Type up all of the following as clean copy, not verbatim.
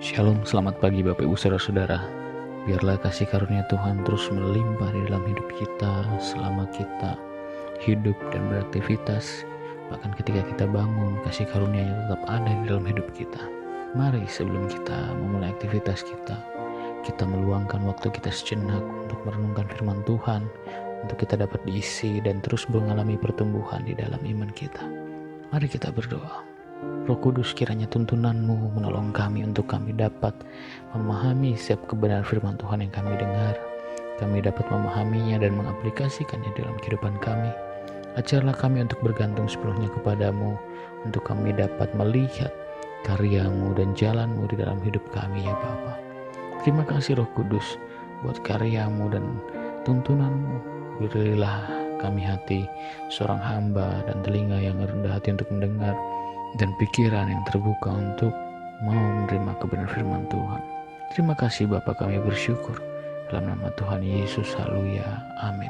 Shalom, selamat pagi Bapak Ibu Saudara-saudara. Biarlah kasih karunia Tuhan terus melimpah di dalam hidup kita selama kita hidup dan beraktivitas. Bahkan ketika kita bangun, kasih karunia-Nya tetap ada di dalam hidup kita. Mari sebelum kita memulai aktivitas kita meluangkan waktu kita sejenak untuk merenungkan firman Tuhan, untuk kita dapat diisi dan terus mengalami pertumbuhan di dalam iman kita. Mari kita berdoa. Roh Kudus, kiranya tuntunan-Mu menolong kami untuk kami dapat memahami setiap kebenaran firman Tuhan yang kami dengar. Kami dapat memahaminya dan mengaplikasikannya dalam kehidupan kami. Ajarlah kami untuk bergantung sepenuhnya kepadamu, untuk kami dapat melihat karya-Mu dan jalan-Mu di dalam hidup kami ya Bapa. Terima kasih Roh Kudus buat karya-Mu dan tuntunan-Mu. Berilah kami hati seorang hamba dan telinga yang rendah hati untuk mendengar, dan pikiran yang terbuka untuk mau menerima kebenaran firman Tuhan. Terima kasih Bapa, kami bersyukur. Dalam nama Tuhan Yesus, haleluya, amin.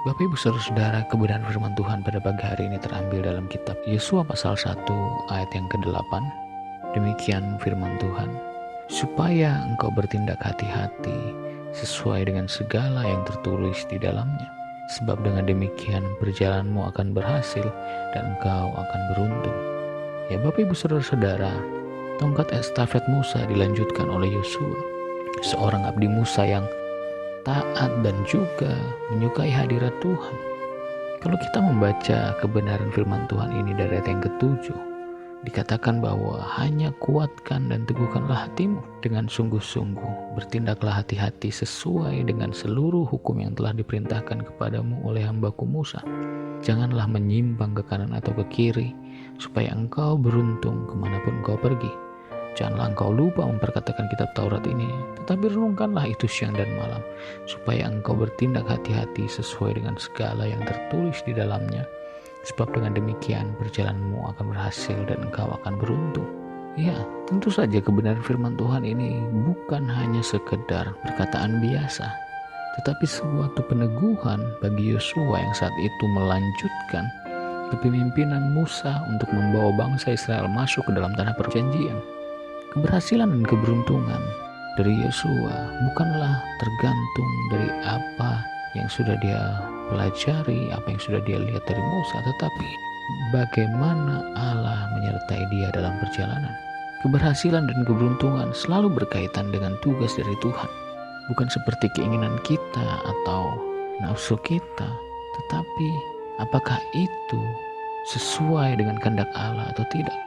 Bapak Ibu Saudara, kebenaran firman Tuhan pada pagi hari ini terambil dalam kitab Yesua pasal 1 ayat yang ke-8. Demikian firman Tuhan, supaya engkau bertindak hati-hati sesuai dengan segala yang tertulis di dalamnya. Sebab dengan demikian perjalananmu akan berhasil dan engkau akan beruntung. Ya Bapak Ibu Saudara-saudara, tongkat estafet Musa dilanjutkan oleh Yosua, seorang abdi Musa yang taat dan juga menyukai hadirat Tuhan. Kalau kita membaca kebenaran firman Tuhan ini dari ayat yang ke-7, dikatakan bahwa hanya kuatkan dan teguhkanlah hatimu dengan sungguh-sungguh. Bertindaklah hati-hati sesuai dengan seluruh hukum yang telah diperintahkan kepadamu oleh hambaku Musa. Janganlah menyimpang ke kanan atau ke kiri, supaya engkau beruntung kemanapun engkau pergi. Janganlah engkau lupa memperkatakan kitab Taurat ini, tetapi renungkanlah itu siang dan malam, supaya engkau bertindak hati-hati sesuai dengan segala yang tertulis di dalamnya. Sebab dengan demikian perjalananmu akan berhasil dan engkau akan beruntung. Ya, tentu saja kebenaran firman Tuhan ini bukan hanya sekedar perkataan biasa, tetapi suatu peneguhan bagi Yosua yang saat itu melanjutkan kepemimpinan Musa untuk membawa bangsa Israel masuk ke dalam tanah perjanjian. Keberhasilan dan keberuntungan dari Yosua bukanlah tergantung dari apa yang sudah dia pelajari, apa yang sudah dia lihat dari Musa, tetapi bagaimana Allah menyertai dia dalam perjalanan. Keberhasilan dan keberuntungan selalu berkaitan dengan tugas dari Tuhan, bukan seperti keinginan kita atau nafsu kita, tetapi apakah itu sesuai dengan kehendak Allah atau tidak.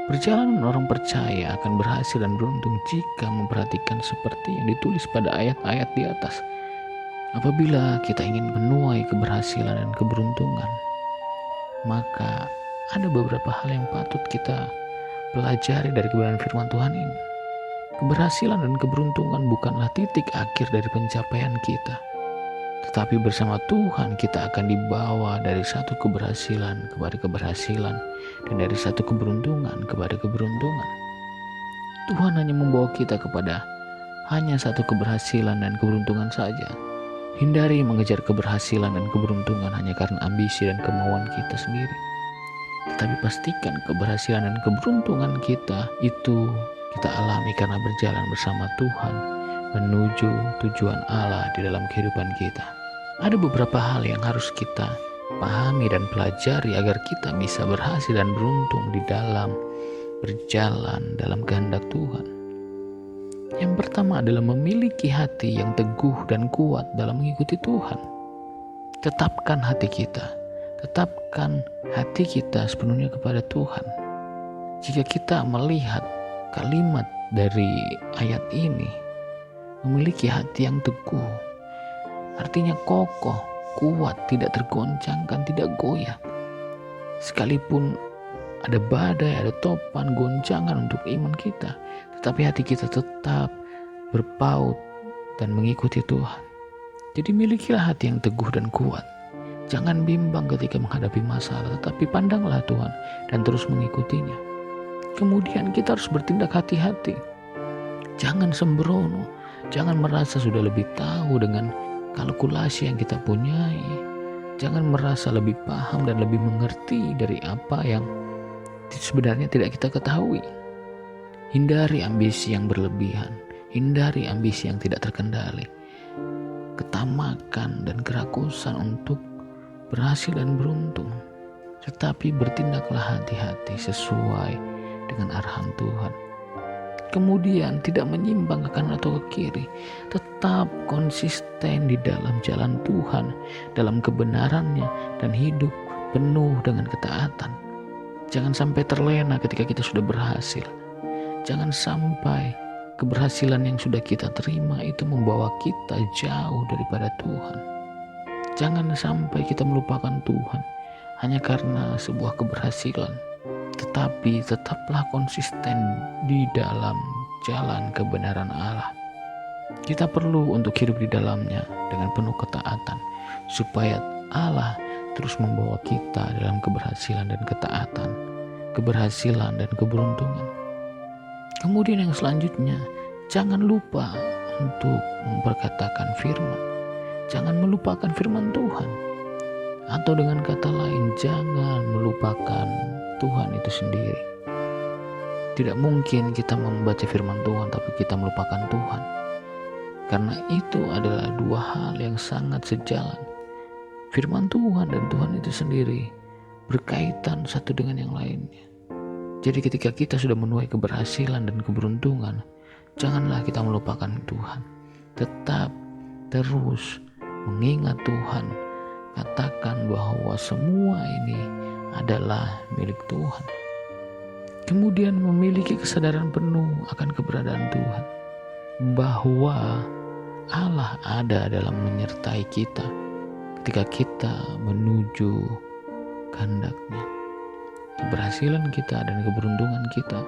Perjalanan orang percaya akan berhasil dan beruntung jika memperhatikan seperti yang ditulis pada ayat-ayat di atas. Apabila kita ingin menuai keberhasilan dan keberuntungan, maka ada beberapa hal yang patut kita pelajari dari kebenaran firman Tuhan ini. Keberhasilan dan keberuntungan bukanlah titik akhir dari pencapaian kita, tetapi bersama Tuhan kita akan dibawa dari satu keberhasilan kepada keberhasilan dan dari satu keberuntungan kepada keberuntungan. Tuhan hanya membawa kita kepada hanya satu keberhasilan dan keberuntungan saja. Hindari mengejar keberhasilan dan keberuntungan hanya karena ambisi dan kemauan kita sendiri. Tetapi pastikan keberhasilan dan keberuntungan kita itu kita alami karena berjalan bersama Tuhan menuju tujuan Allah di dalam kehidupan kita. Ada beberapa hal yang harus kita pahami dan pelajari agar kita bisa berhasil dan beruntung di dalam berjalan dalam kehendak Tuhan. Yang pertama adalah memiliki hati yang teguh dan kuat dalam mengikuti Tuhan. Tetapkan hati kita sepenuhnya kepada Tuhan. Jika kita melihat kalimat dari ayat ini, memiliki hati yang teguh, artinya kokoh, kuat, tidak tergoncangkan, tidak goyah. Sekalipun ada badai, ada topan, goncangan untuk iman kita, tetapi hati kita tetap berpaut dan mengikuti Tuhan. Jadi milikilah hati yang teguh dan kuat. Jangan bimbang ketika menghadapi masalah, tetapi pandanglah Tuhan dan terus mengikutinya. Kemudian kita harus bertindak hati-hati. Jangan sembrono, jangan merasa sudah lebih tahu dengan kalkulasi yang kita punyai. Jangan merasa lebih paham dan lebih mengerti dari apa yang sebenarnya tidak kita ketahui. Hindari ambisi yang berlebihan, hindari ambisi yang tidak terkendali, ketamakan dan kerakusan untuk berhasil dan beruntung. Tetapi bertindaklah hati-hati sesuai dengan arahan Tuhan. Kemudian tidak menyimpang ke kanan atau ke kiri, tetap konsisten di dalam jalan Tuhan, dalam kebenarannya, dan hidup penuh dengan ketaatan. Jangan sampai terlena ketika kita sudah berhasil. Jangan sampai keberhasilan yang sudah kita terima itu membawa kita jauh daripada Tuhan. Jangan sampai kita melupakan Tuhan hanya karena sebuah keberhasilan. Tetapi tetaplah konsisten di dalam jalan kebenaran Allah. Kita perlu untuk hidup di dalamnya dengan penuh ketaatan, supaya Allah terus membawa kita dalam keberhasilan dan ketaatan, keberhasilan dan keberuntungan. Kemudian yang selanjutnya, jangan lupa untuk memperkatakan firman. Jangan melupakan firman Tuhan. Atau dengan kata lain, jangan melupakan Tuhan itu sendiri. Tidak mungkin kita membaca firman Tuhan tapi kita melupakan Tuhan. Karena itu adalah dua hal yang sangat sejalan. Firman Tuhan dan Tuhan itu sendiri berkaitan satu dengan yang lainnya. Jadi ketika kita sudah menuai keberhasilan dan keberuntungan, janganlah kita melupakan Tuhan. Tetap terus mengingat Tuhan. Katakan bahwa semua ini adalah milik Tuhan. Kemudian memiliki kesadaran penuh akan keberadaan Tuhan, bahwa Allah ada dalam menyertai kita ketika kita menuju kehendak-Nya. Keberhasilan kita dan keberuntungan kita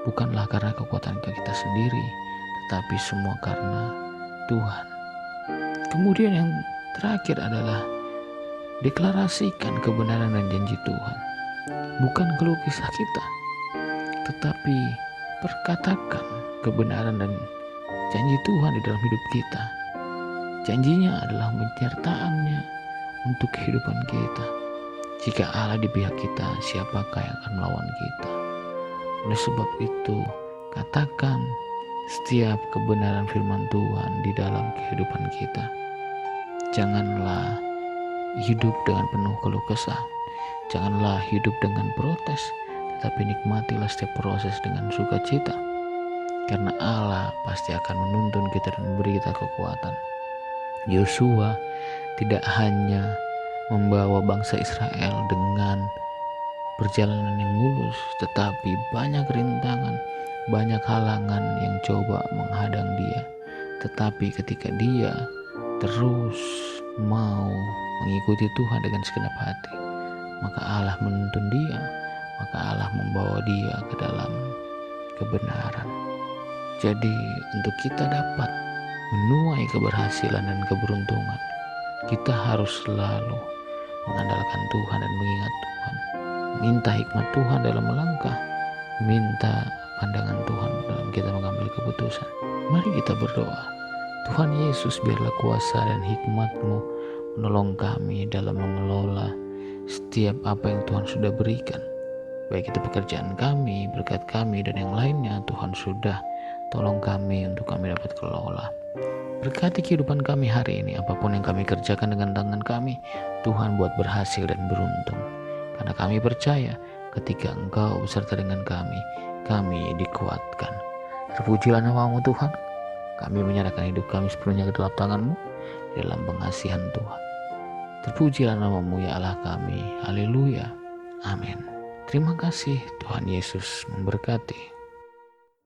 bukanlah karena kekuatan kita sendiri, tetapi semua karena Tuhan. Kemudian yang terakhir adalah deklarasikan kebenaran dan janji Tuhan. Bukan keluh kesah kita, tetapi perkatakan kebenaran dan janji Tuhan di dalam hidup kita. Janjinya adalah penyertaannya untuk kehidupan kita. Jika Allah di pihak kita, siapakah yang akan melawan kita? Oleh sebab itu, katakan setiap kebenaran firman Tuhan di dalam kehidupan kita. Janganlah hidup dengan penuh keluh kesah. Janganlah hidup dengan protes, tetapi nikmatilah setiap proses dengan sukacita. Karena Allah pasti akan menuntun kita dan memberi kita kekuatan. Yosua tidak hanya membawa bangsa Israel dengan perjalanan yang mulus, tetapi banyak rintangan, banyak halangan yang coba menghadang dia. Tetapi ketika dia terus mau mengikuti Tuhan dengan segenap hati, maka Allah menuntun dia, maka Allah membawa dia ke dalam kebenaran. Jadi untuk kita dapat menuai keberhasilan dan keberuntungan, kita harus selalu mengandalkan Tuhan dan mengingat Tuhan. Minta hikmat Tuhan dalam melangkah, minta pandangan Tuhan dalam kita mengambil keputusan. Mari kita berdoa. Tuhan Yesus, biarlah kuasa dan hikmat-Mu menolong kami dalam mengelola setiap apa yang Tuhan sudah berikan. Baik itu pekerjaan kami, berkat kami, dan yang lainnya Tuhan sudah tolong kami untuk kami dapat kelola. Berkati kehidupan kami hari ini, apapun yang kami kerjakan dengan tangan kami, Tuhan buat berhasil dan beruntung. Karena kami percaya ketika Engkau beserta dengan kami dikuatkan. Terpujilah nama-Mu Tuhan. Kami menyerahkan hidup kami sepenuhnya ke dalam tangan-Mu, dalam pengasihan Tuhan. Terpujilah nama-Mu ya Allah kami. Haleluya. Amin. Terima kasih, Tuhan Yesus memberkati.